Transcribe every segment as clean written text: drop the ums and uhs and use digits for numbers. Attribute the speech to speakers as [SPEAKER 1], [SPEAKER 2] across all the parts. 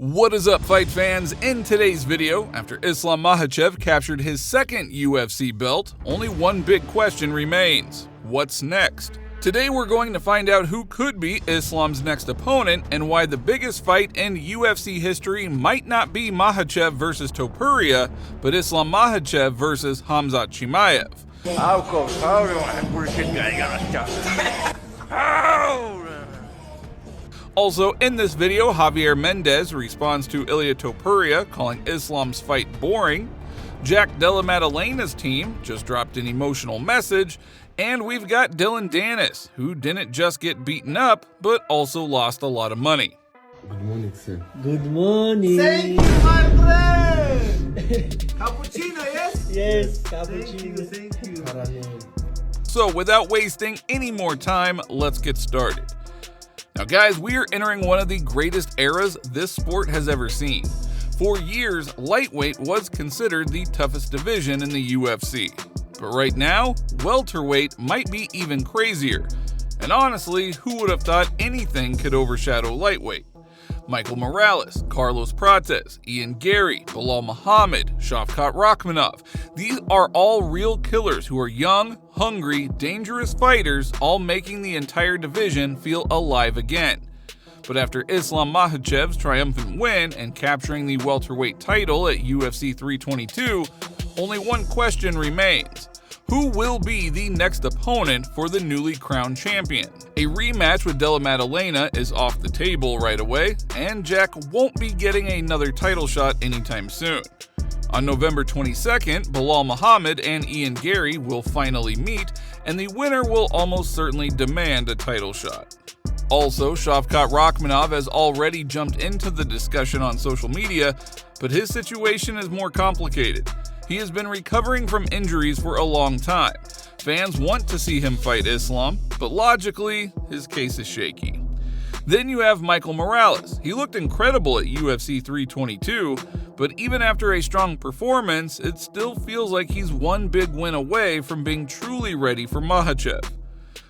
[SPEAKER 1] What is up, fight fans? In today's video, after Islam Makhachev captured his second UFC belt, only one big question remains: what's next? Today we're going to find out who could be Islam's next opponent and why the biggest fight in UFC history might not be Makhachev versus Topuria, but Islam Makhachev versus Khamzat Chimaev. Also in this video, Javier Mendez responds to Ilia Topuria calling Islam's fight boring, Jack Della Maddalena's team just dropped an emotional message, and we've got Dillon Danis, who didn't just get beaten up, but also lost a lot of money.
[SPEAKER 2] Good morning, sir.
[SPEAKER 3] Good morning.
[SPEAKER 4] Thank you, my friend. Cappuccino, yes?
[SPEAKER 3] Yes, cappuccino.
[SPEAKER 4] Thank you.
[SPEAKER 1] So without wasting any more time, let's get started. Now guys, we are entering one of the greatest eras this sport has ever seen. For years, lightweight was considered the toughest division in the UFC. But right now, welterweight might be even crazier. And honestly, who would have thought anything could overshadow lightweight? Michael Morales, Carlos Prates, Ian Gary, Belal Muhammad, Shavkat Rakhmonov. These are all real killers who are young, hungry, dangerous fighters, all making the entire division feel alive again. But after Islam Makhachev's triumphant win and capturing the welterweight title at UFC 322, only one question remains: who will be the next opponent for the newly crowned champion? A rematch with Della Maddalena is off the table right away, and Jack won't be getting another title shot anytime soon. On November 22nd, Belal Muhammad and Ian Gary will finally meet, and the winner will almost certainly demand a title shot. Also, Shavkat Rakhmonov has already jumped into the discussion on social media, but his situation is more complicated. He has been recovering from injuries for a long time. Fans want to see him fight Islam, but logically, his case is shaky. Then you have Michael Morales. He looked incredible at UFC 322, but even after a strong performance, it still feels like he's one big win away from being truly ready for Makhachev.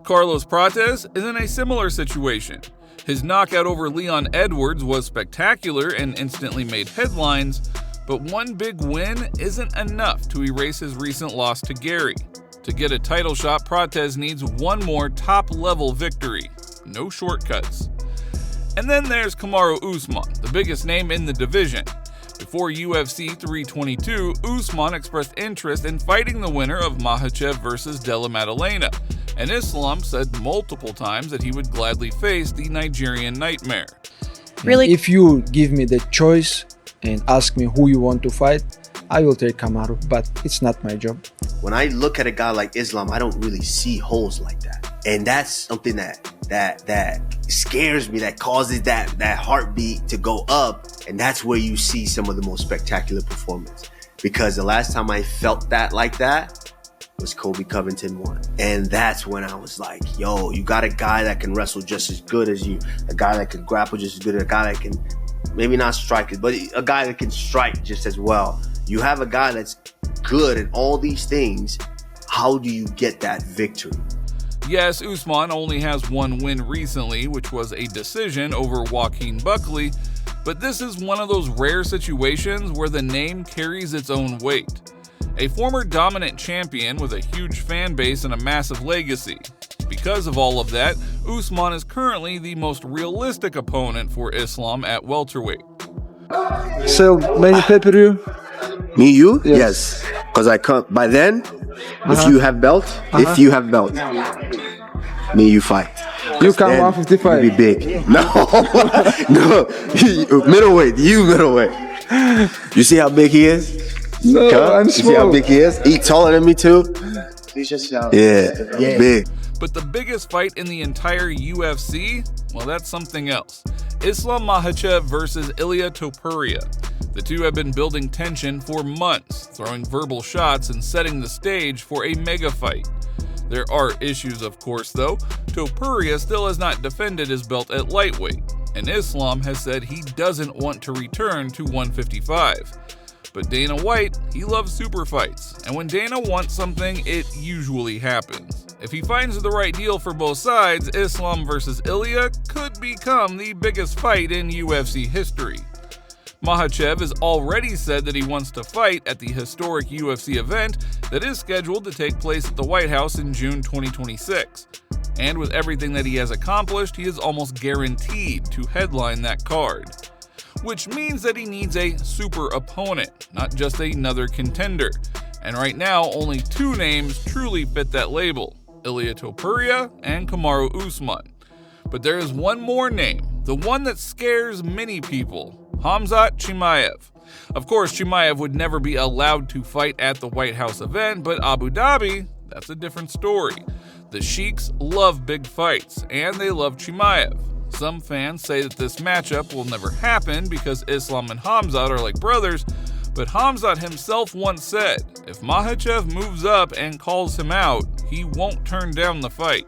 [SPEAKER 1] Carlos Prates is in a similar situation. His knockout over Leon Edwards was spectacular and instantly made headlines, but one big win isn't enough to erase his recent loss to Gary. To get a title shot, Prates needs one more top-level victory. No shortcuts. And then there's Kamaru Usman, the biggest name in the division. Before UFC 322, Usman expressed interest in fighting the winner of Makhachev versus Della Maddalena, and Islam said multiple times that he would gladly face the Nigerian nightmare.
[SPEAKER 5] Really? If you give me the choice and ask me who you want to fight, I will take Kamaru, but it's not my job.
[SPEAKER 6] When I look at a guy like Islam, I don't really see holes like that. And that's something that scares me, that causes that heartbeat to go up. And that's where you see some of the most spectacular performance. Because the last time I felt that like that was Kobe Covington won. And that's when I was like, yo, you got a guy that can wrestle just as good as you, a guy that can grapple just as good, a guy that can maybe not strike it, but a guy that can strike just as well. You have a guy that's good at all these things. How do you get that victory?
[SPEAKER 1] Yes, Usman only has one win recently, which was a decision over Joaquin Buckley, but this is one of those rare situations where the name carries its own weight. A former dominant champion with a huge fan base and a massive legacy. Because of all of that, Usman is currently the most realistic opponent for Islam at welterweight.
[SPEAKER 5] Sell many pay-per-view?
[SPEAKER 6] Me, you? Yes. Because I come by then, if you have belt, me, you fight.
[SPEAKER 5] You come 155.
[SPEAKER 6] You be big. No, no. Middleweight, you middleweight. You see how big he is?
[SPEAKER 5] No, I'm small.
[SPEAKER 6] You see how big he is? He taller than me too? Yeah, big.
[SPEAKER 1] But the biggest fight in the entire UFC? Well, that's something else. Islam Makhachev versus Ilia Topuria. The two have been building tension for months, throwing verbal shots and setting the stage for a mega fight. There are issues, of course, though. Topuria still has not defended his belt at lightweight, and Islam has said he doesn't want to return to 155. But Dana White, he loves super fights, and when Dana wants something, it usually happens. If he finds the right deal for both sides, Islam versus Ilia could become the biggest fight in UFC history. Makhachev has already said that he wants to fight at the historic UFC event that is scheduled to take place at the White House in June 2026. And with everything that he has accomplished, he is almost guaranteed to headline that card. Which means that he needs a super opponent, not just another contender. And right now, only two names truly fit that label: Ilia Topuria and Kamaru Usman. But there is one more name, the one that scares many people: Khamzat Chimaev. Of course, Chimaev would never be allowed to fight at the White House event, but Abu Dhabi, that's a different story. The Sheiks love big fights, and they love Chimaev. Some fans say that this matchup will never happen because Islam and Khamzat are like brothers, but Khamzat himself once said, if Makhachev moves up and calls him out, he won't turn down the fight.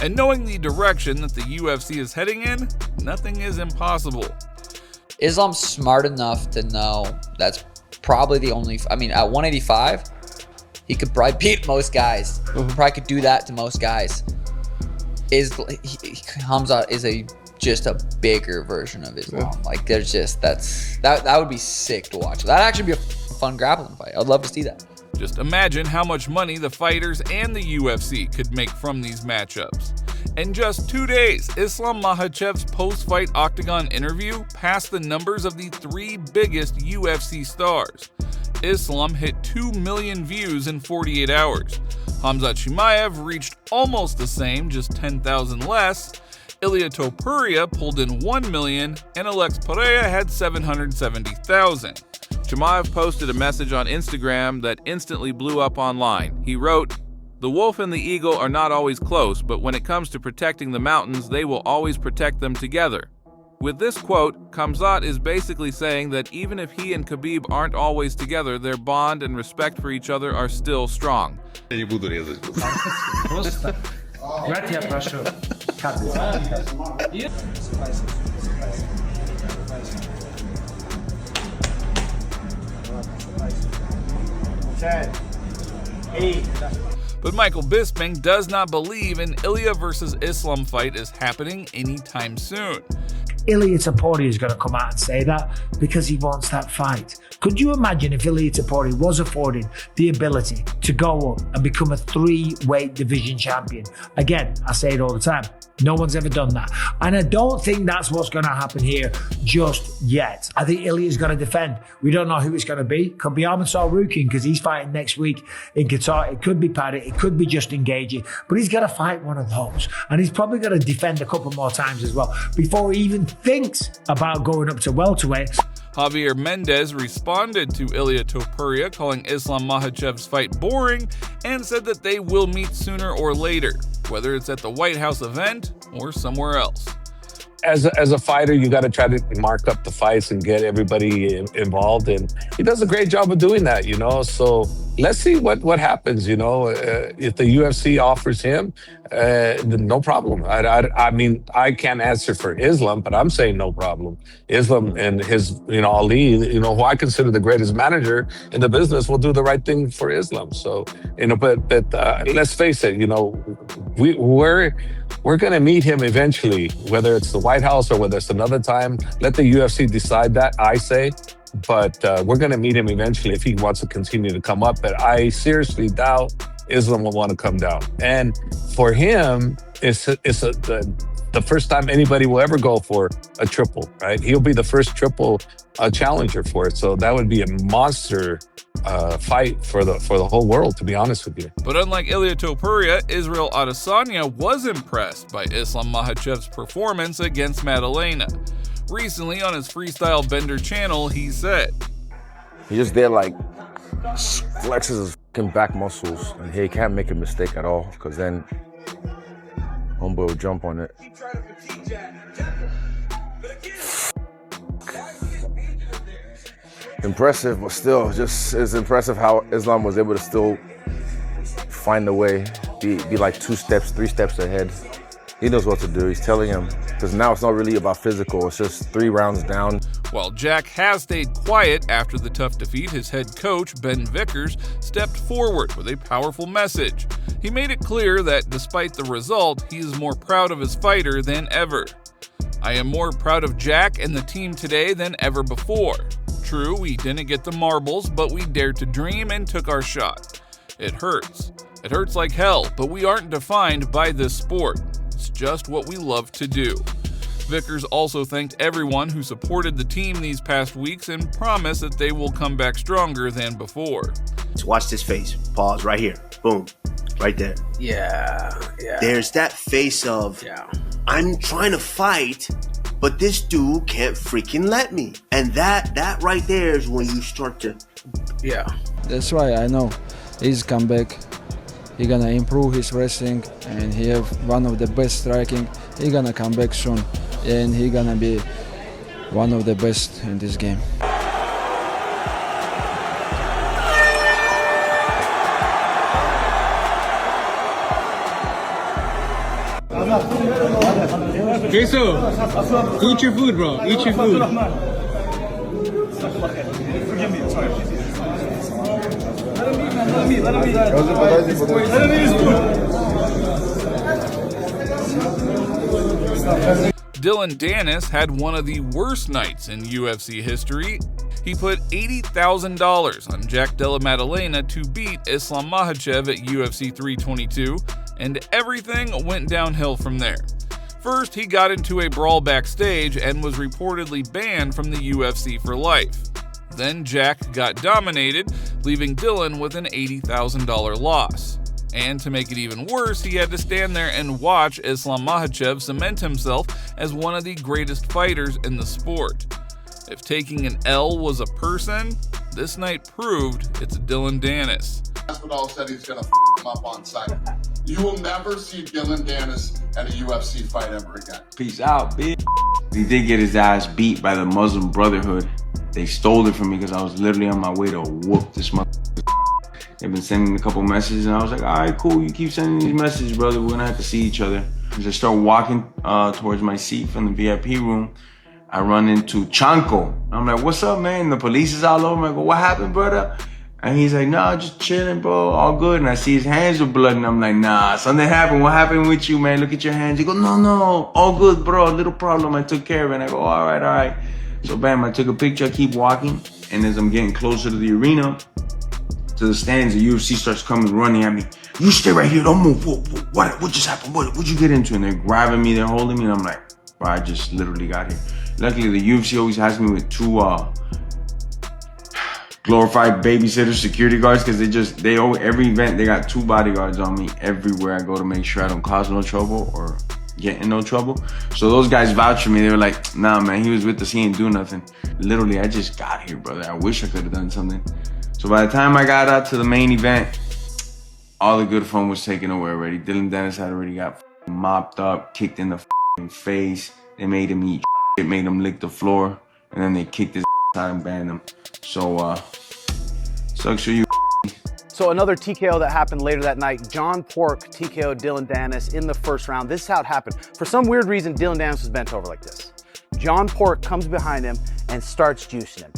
[SPEAKER 1] And knowing the direction that the UFC is heading in, nothing is impossible.
[SPEAKER 2] Islam's smart enough to know that's probably the only, at 185, he could probably beat most guys. Probably could do that to most guys. Khamzat is just a bigger version of Islam. Like there's just, that would be sick to watch. That'd actually be a fun grappling fight. I'd love to see that.
[SPEAKER 1] Just imagine how much money the fighters and the UFC could make from these matchups. In just 2 days, Islam Makhachev's post-fight Octagon interview passed the numbers of the three biggest UFC stars. Islam hit 2 million views in 48 hours. Khamzat Chimaev reached almost the same, just 10,000 less. Ilia Topuria pulled in 1 million, and Alex Pereira had 770,000.
[SPEAKER 7] Chimaev posted a message on Instagram that instantly blew up online. He wrote, "The wolf and the eagle are not always close, but when it comes to protecting the mountains, they will always protect them together." With this quote, Khamzat is basically saying that even if he and Khabib aren't always together, their bond and respect for each other are still strong.
[SPEAKER 8] Не буду резать.
[SPEAKER 4] Просто. Я тебя прошу.
[SPEAKER 1] But Michael Bisping does not believe an Ilia versus Islam fight is happening anytime soon.
[SPEAKER 9] Ilia Topuria is going to come out and say that because he wants that fight. Could you imagine if Ilia Topuria was afforded the ability to go up and become a 3-weight division champion? Again, I say it all the time. No one's ever done that. And I don't think that's what's going to happen here just yet. I think Ilia's going to defend. We don't know who it's going to be. Could be Arman Sarukian because he's fighting next week in Qatar. It could be Paddy. It could be just engaging. But he's got to fight one of those. And he's probably going to defend a couple more times as well before he even thinks about going up to welterweight.
[SPEAKER 1] Javier Mendez responded to Ilia Topuria, calling Islam Makhachev's fight boring, and said that they will meet sooner or later, whether it's at the White House event or somewhere else.
[SPEAKER 10] As a fighter, you got to try to mark up the fights and get everybody involved, and he does a great job of doing that, So let's see what happens, If the UFC offers him, then no problem. I can't answer for Islam, but I'm saying no problem. Islam and his, Ali, who I consider the greatest manager in the business, will do the right thing for Islam. So, but let's face it, we're going to meet him eventually, whether it's the White House or whether it's another time. Let the UFC decide that, I say. But we're going to meet him eventually if he wants to continue to come up. But I seriously doubt Islam will want to come down. And for him, it's the first time anybody will ever go for a triple, right? He'll be the first triple challenger for it. So that would be a monster fight for the whole world, to be honest with you.
[SPEAKER 1] But unlike Ilia Topuria, Israel Adesanya was impressed by Islam Makhachev's performance against Maddalena. Recently, on his Freestyle Bender channel, he said,
[SPEAKER 11] "He just there flexes his fucking back muscles, and he can't make a mistake at all, because then homeboy will jump on it." Impressive, but still, just it's impressive how Islam was able to still find a way, be like 2 steps, 3 steps ahead. He knows what to do. He's telling him, because now it's not really about physical. It's just 3 rounds down.
[SPEAKER 1] While Jack has stayed quiet after the tough defeat, his head coach, Ben Vickers, stepped forward with a powerful message. He made it clear that despite the result, he is more proud of his fighter than ever. I am more proud of Jack and the team today than ever before. True, we didn't get the marbles, but we dared to dream and took our shot. It hurts. It hurts like hell, but we aren't defined by this sport. It's just what we love to do. Vickers also thanked everyone who supported the team these past weeks and promised that they will come back stronger than before.
[SPEAKER 6] Let's watch this face. Pause right here. Boom. Right there.
[SPEAKER 8] Yeah.
[SPEAKER 6] There's that face of, I'm trying to fight, but this dude can't freaking let me. And that right there is when you start to...
[SPEAKER 8] Yeah.
[SPEAKER 5] That's why I know he's come back. He's gonna improve his wrestling and he have one of the best striking. He's gonna come back soon and he's gonna be one of the best in this game.
[SPEAKER 3] Queso, eat your food, bro. Eat your food.
[SPEAKER 4] Forgive me, sorry. Let him eat.
[SPEAKER 1] Dillon Danis had one of the worst nights in UFC history. He put $80,000 on Jack Della Maddalena to beat Islam Makhachev at UFC 322, and everything went downhill from there. First, he got into a brawl backstage and was reportedly banned from the UFC for life. Then Jack got dominated, leaving Dillon with an $80,000 loss. And to make it even worse, he had to stand there and watch Islam Makhachev cement himself as one of the greatest fighters in the sport. If taking an L was a person, this night proved it's Dillon Danis.
[SPEAKER 12] Masvidal said he's going to him up on sight. You will never see Dillon Danis at a UFC fight ever again.
[SPEAKER 13] Peace out, bitch. He did get his ass beat by the Muslim Brotherhood. They stole it from me because I was literally on my way to whoop this motherfucker. They've been sending a couple messages and I was like, all right, cool. You keep sending these messages, brother. We're going to have to see each other. As I start walking towards my seat from the VIP room, I run into Chanko. I'm like, what's up, man? The police is all over. I go, what happened, brother? And he's like, nah, just chilling, bro, all good. And I see his hands with blood, and I'm like, nah, something happened. What happened with you, man? Look at your hands. He goes, no, all good, bro, little problem. I took care of it. And I go, all right. So bam, I took a picture, I keep walking. And as I'm getting closer to the arena, to the stands, the UFC starts coming, running at me. You stay right here, don't move. What just happened? What'd you get into? And they're grabbing me, they're holding me, and I'm like, bro, I just literally got here. Luckily, the UFC always has me with two glorified babysitter security guards because every event they got two bodyguards on me everywhere I go to make sure I don't cause no trouble or get in no trouble. So those guys vouch for me. They were like, nah, man, he was with us, he ain't do nothing. Literally, I just got here, brother. I wish I could have done something. So by the time I got out to the main event, all the good fun was taken away already. Dillon Danis had already got mopped up, kicked in the face. They made him eat shit, made him lick the floor, and then they kicked his out and banned him. So, sucks for you.
[SPEAKER 14] So another TKO that happened later that night, John Pork TKO'd Dillon Danis in the first round. This is how it happened. For some weird reason, Dillon Danis was bent over like this. John Pork comes behind him and starts juicing him.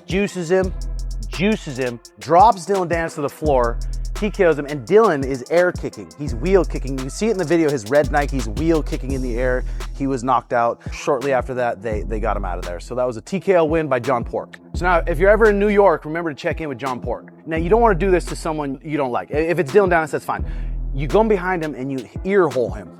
[SPEAKER 14] Juices him, drops Dillon Danis to the floor, TKOs him, and Dillon is air kicking. He's wheel kicking. You see it in the video, his red Nikes, wheel kicking in the air. He was knocked out. Shortly after that, they got him out of there. So that was a TKO win by John Pork. So now, if you're ever in New York, remember to check in with John Pork. Now, you don't want to do this to someone you don't like. If it's Dillon Danis, that's fine. You go behind him and you ear hole him.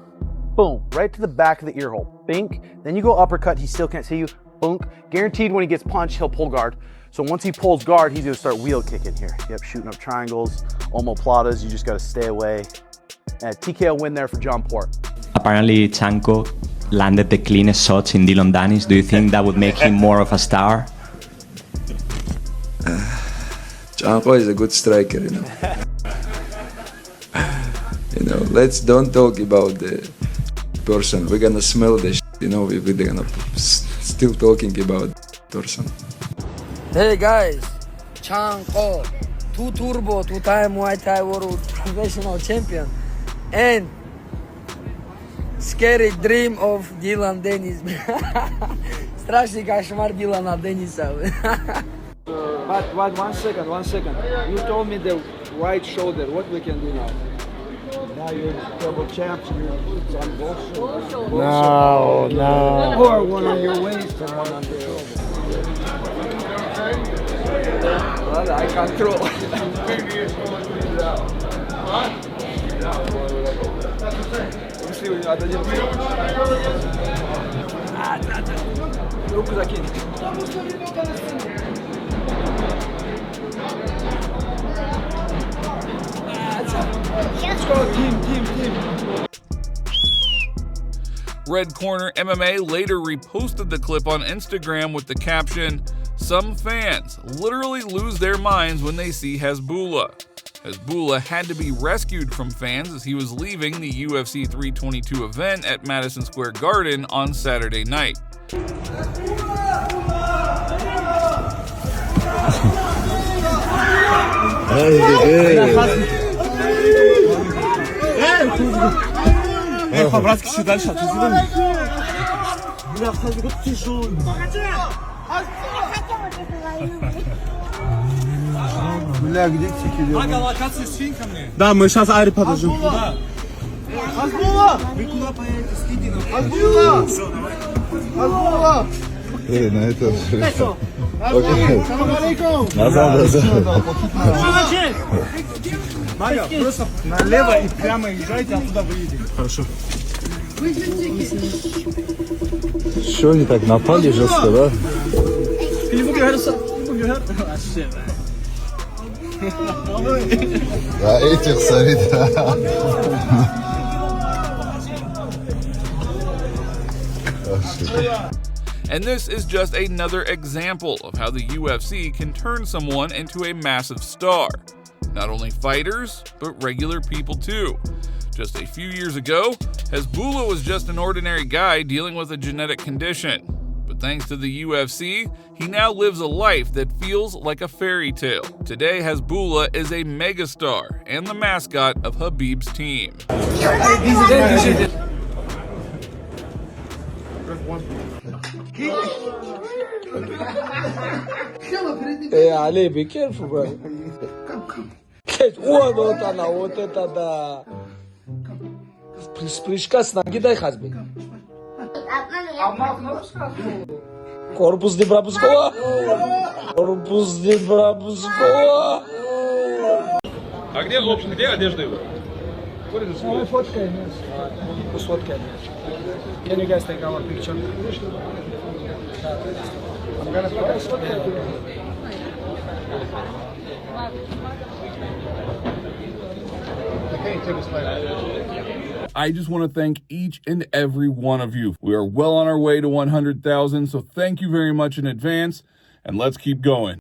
[SPEAKER 14] Boom, right to the back of the ear hole. Bink. Then you go uppercut, he still can't see you. Boom. Guaranteed when he gets punched, he'll pull guard. So once he pulls guard, he's gonna start wheel kicking here. Yep, shooting up triangles, omoplatas, you just gotta stay away. And a TKO win there for John Pork.
[SPEAKER 15] Apparently, Chanko landed the cleanest shots in Dillon Danis. Do you think that would make him more of a star?
[SPEAKER 16] Chanko is a good striker, you know. Let's don't talk about the person. We're gonna smell the shit, you know, we're gonna still talking about person.
[SPEAKER 17] Hey guys, Chanko, two-turbo, two-time Muay Thai world professional champion, and scary dream of Dillon Danis. Strašný kašmar Dillona Danisa.
[SPEAKER 5] But one second. You told me the right shoulder. What we can do now?
[SPEAKER 3] Now you're double champs. It's on both shoulders.
[SPEAKER 14] No, no.
[SPEAKER 3] Or one on your waist and one on your shoulder. Well, I control. Руку закинь. Let's go, team.
[SPEAKER 1] Red Corner MMA later reposted the clip on Instagram with the caption, "Some fans literally lose their minds when they see Hezbollah." Hezbollah had to be rescued from fans as he was leaving the UFC 322 event at Madison Square Garden on Saturday night.
[SPEAKER 3] По-братски дальше отсюда. Бля, вот тяжелый. Бля, где тикили? Ага, локация с финками. Да, мы сейчас Ари подождем. Хазбулла! Вы куда поедете? Скиньте нам. Хазбулла! Хазбулла!
[SPEAKER 8] На это...
[SPEAKER 3] Салам алейкум! Майя, просто налево и прямо езжайте, оттуда выйдете. Хорошо.
[SPEAKER 8] Что они так напали жестко, да? А этих смотри,
[SPEAKER 1] And this is just another example of how the UFC can turn someone into a massive star. Not only fighters, but regular people too. Just a few years ago, Hezbollah was just an ordinary guy dealing with a genetic condition. But thanks to the UFC, he now lives a life that feels like a fairy tale. Today, Hezbollah is a megastar and the mascot of Khabib's team.
[SPEAKER 3] Hey, Ali, be careful, bro. Вот она, вот это да. Прыжка с ноги дай хазби. Корпус де Брабускова. Корпус де Брабускова.
[SPEAKER 7] А где одежда его?
[SPEAKER 3] Фоткай нас. Сфоткай. Can you guys take our picture? I'm gonna put
[SPEAKER 1] I just want to thank each and every one of you. We are well on our way to 100,000, so thank you very much in advance, and let's keep going.